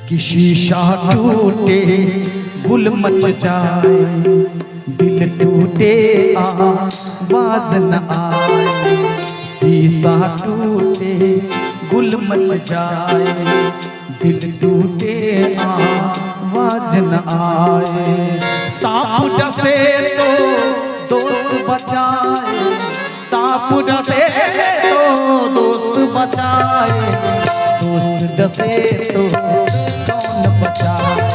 कि शीशा टूटे गुल मच जाए, दिल टूटे आवाज न आए। शीशा टूटे गुल मच जाए, दिल टूटे आवाज न आए। सांप डसे तो दोस्त बचाए, सांप डसे तो दोस्त बचाए, दोस्त डसे तो कौन बचाए,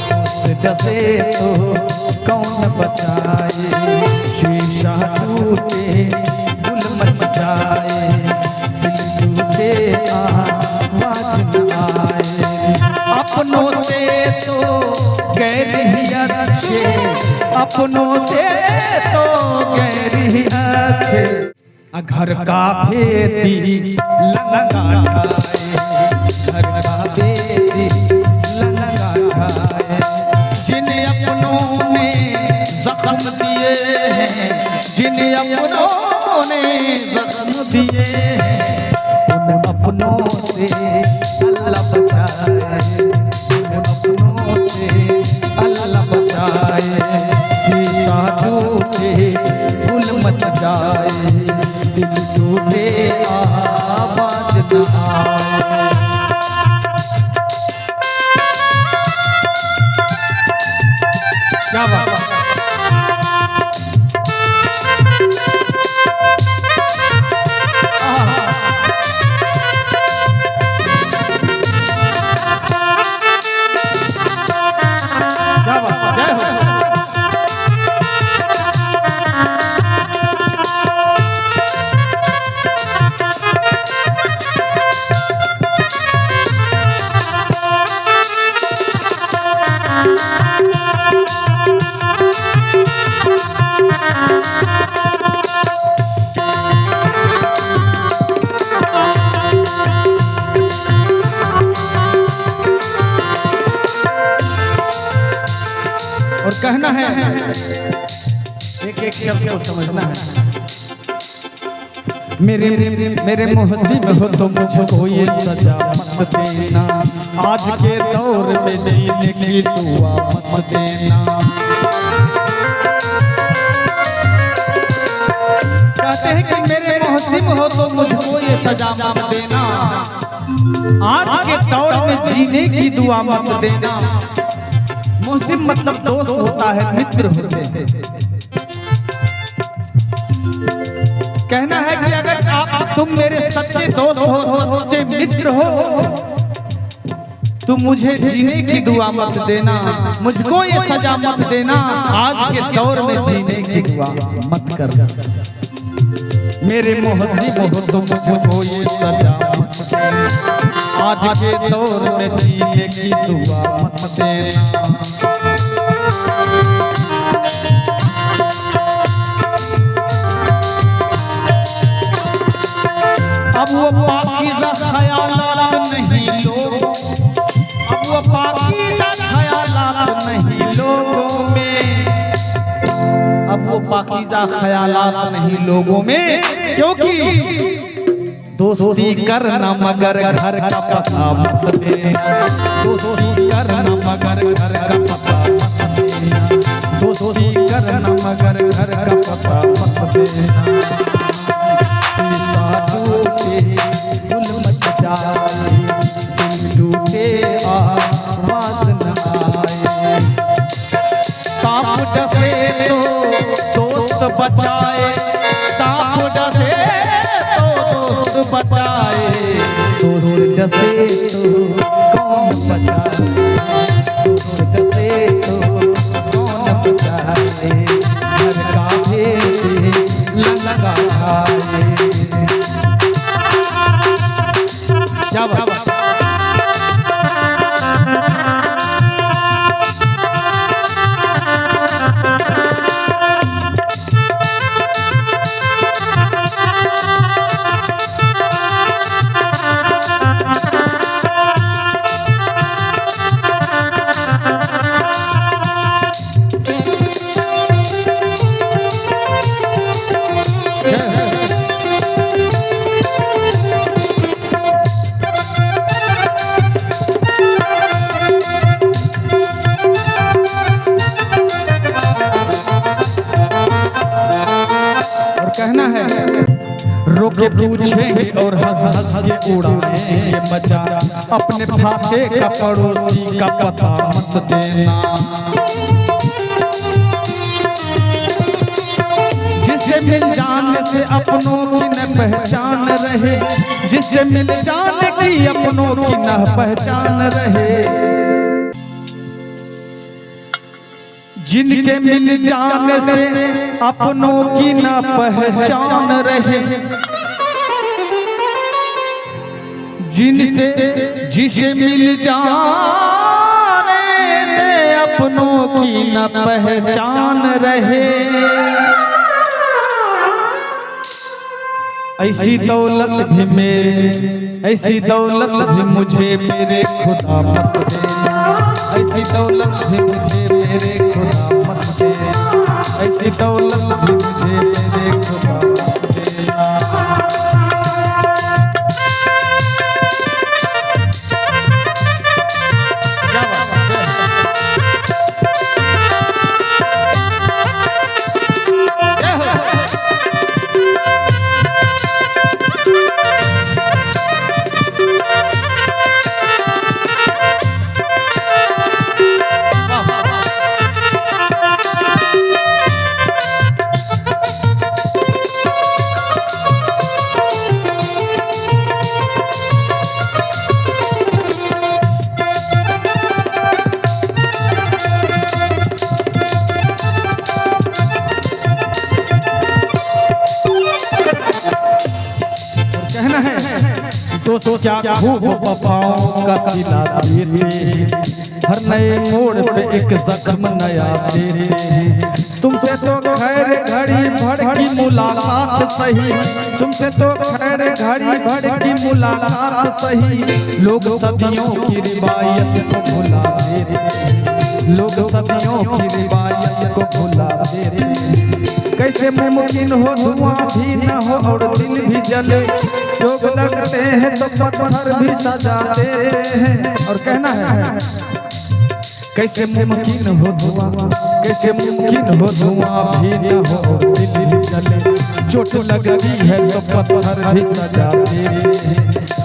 दोस्त डसे तो कौन बचाए। शीशा टूटे गुल मच जाए, दिल टूटे आवाज न आए। अपनों से तो गैर ही अच्छे, अपनों से तो गैर ही अच्छे। घर का भेदी लंगा ढाए, घर का भेदी लंगा ढाए। जिन अपनों ने जख्म दिए हैं, जिन अपनों ने जख्म दिए हैं, उन अपनों से अल्लाह बचाए, उन अपनों से अल्लाह बचाए। शीशा टूटे गुल मच जाए, दिल टूटे आवाज न आए। क्या बात है। और कहना है, एक एक शब्द को समझना है। मेरे मुहद्दिब हो तो मुझको ये सजा मत देना, आज के दौर में जीने की दुआ मत देना। कहते हैं कि मेरे मुहद्दिब हो तो मुझको ये सजा मत देना, आज के दौर में जीने की दुआ मत देना। मुहद्दिब मतलब दोस्त होता है, मित्र होते हैं। कहना है कि अगर तुम मेरे सच्चे दोस्त हो, सच्चे मित्र हो, तुम मुझे जीने की दुआ मत देना, मुझको ये सजा मत देना, आज के दौर में जीने की दुआ मत कर। मेरे मुहद्दिब हो तो मुझको ये सजा मत देना, आज के दौर में जीने की दुआ मत देना। अब वो पाकीज़ा ख्यालात नहीं लोग, अब वो पाकीज़ा ख्यालात नहीं लोगों में, अब वो पाकीज़ा ख्यालात नहीं लोगों में। क्योंकि दोस्ती करना मगर घर का पता मत देना, दोस्ती करना मगर घर का पता मत देना, दोस्ती करना मगर घर का पता मत देना। शीशा टूटे गुल मच जाए, दिल टूटे आवाज न आए। सांप डसे तो दोस्त बचाए, सांप डसे दोस्त बचाए, दोस्त डसे तो कौन बचाए, दोस्त डसे तो कौन बचाए। घर का भेद लंगा ढाए। क्या बात। रोके पूछेंगे और हंस हंस के उड़ाएंगे मजाक, अपने फाके का पड़ोसी का पता मत देना। जिसे मिल जाने से अपनों की न पहचान रहे, जिसे मिल जाने की अपनों की न पहचान रहे, जिनके मिल जाने से अपनों की न पहचान रहे, जिसे मिल जाने से अपनों की न पहचान रहे, ऐसी दौलत भी मुझे मेरे खुदा मत देना, ऐसी दौलत भी मुझे मेरे खुदा मत देना, ऐसी दौलत भी मुझे मेरे खुदा मत देना। क्या बात है? दोस्तों क्या खूब वफाओं का सिला देते, हर नए मोड़ पे एक जख्म नया देते। तुमसे तो खैर घड़ी भर की मुलाकात सही, तुमसे तो खैर घड़ी भर की मुलाकात सही, लोग सदियों की रिवायत को भुला देते, लोग सदियों की रिवायत को भुला देते। कैसे मुमकिन हो धुआं भी न हो और दिल भी जले, लोग लगते हैं तो पत्थर भी सजाते हैं। और कहना है कैसे मुमकिन हो धुआं, कैसे मुमकिन हो धुआं भी न हो और दिल भी जले, चोट लगती है तो पत्थर भी सजाते हैं।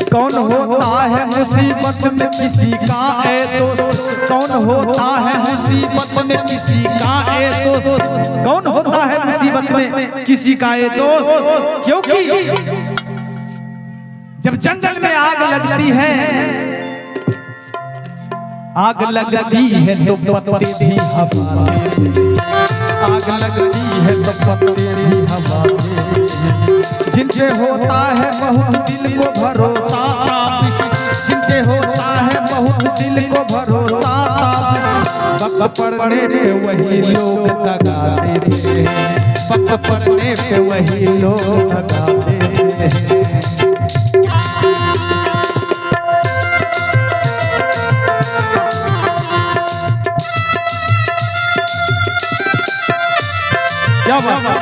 कौन होता है मुसीबत में किसी का ए दोस्त, कौन होता है मुसीबत में किसी का ए दोस्त, कौन होता है मुसीबत में किसी का ए दोस्त। क्योंकि जब जंगल में आग लगती है, आग लगती है तो पत्ते भी हवा देते, आग लगती है तो पत्ते भी हवा देते। जिनसे होता है बहुत दिल को भरोसा, जिनसे होता है बहुत दिल को भरोसा, वक्त पड़ने पे वही लोग दगा देते हैं, वक्त पड़ने पे वही लोग दगा देते हैं। क्या बात है?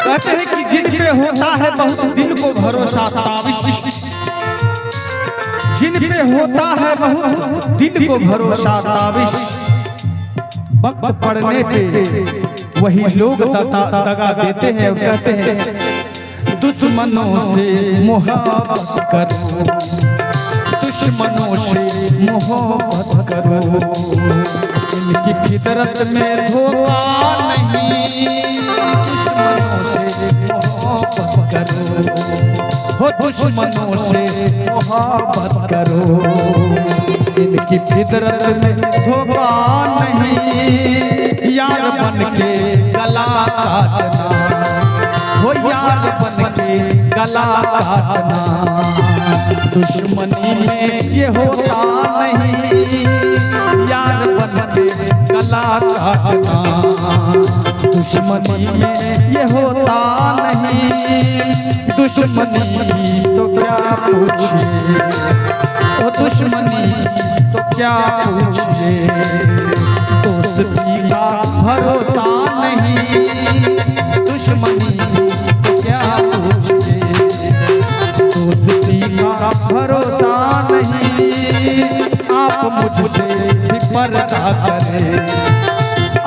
कहते हैं कि जिन पे होता है बहुत दिल को भरोसा ताबिश, जिन पे होता है बहुत दिल को भरोसा ताबिश, वक्त पड़ने पे वही लोग दगा देते हैं और कहते हैं दुश्मनों से मोहब्बत करो, दुश्मनों से मोहब्बत करो, इनकी फितरत में धोखा नहीं, दुश्मनों से मोहब्बत करो, हो दुश्मनों से मोहब्बत करो। इनकी फितरत में धोखा नहीं, यार बन के गला काटना, हो यार बन के गला काटना, दुश्मनी में ये होता नहीं, यार बन के गला काटना, दुश्मनी में ये होता नहीं, दुश्मनी तो क्या पूछिए, ओ दुश्मनी तो क्या पूछिए, दोस्ती का भरोसा नहीं, दुश्मनी तो क्या पूछिए, दोस्ती का भरोसा नहीं, आप मुझसे भी पर्दा करें,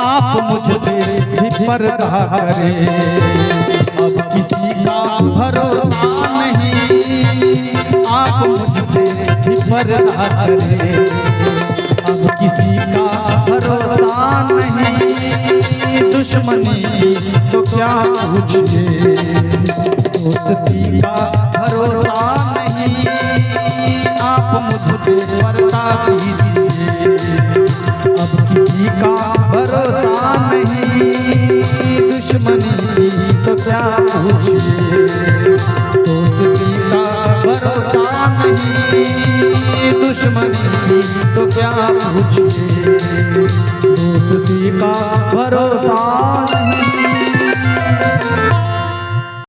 आप मुझसे भी पर्दा करें, अब किसी का भरोसा नहीं, आप मुझसे भी पर्दा करें, अब किसी का भरोसा नहीं, दुश्मनी तो क्या पूछिए, दोस्ती का भरोसा नहीं, आप मुझसे पर्दा कीजिए, अब किसी का भरोसा नहीं, दुश्मनी तो क्या पूछिए, दोस्ती का भरोसा नहीं, दुश्मनी तो क्या पूछिए, दोस्ती का भरोसा नहीं।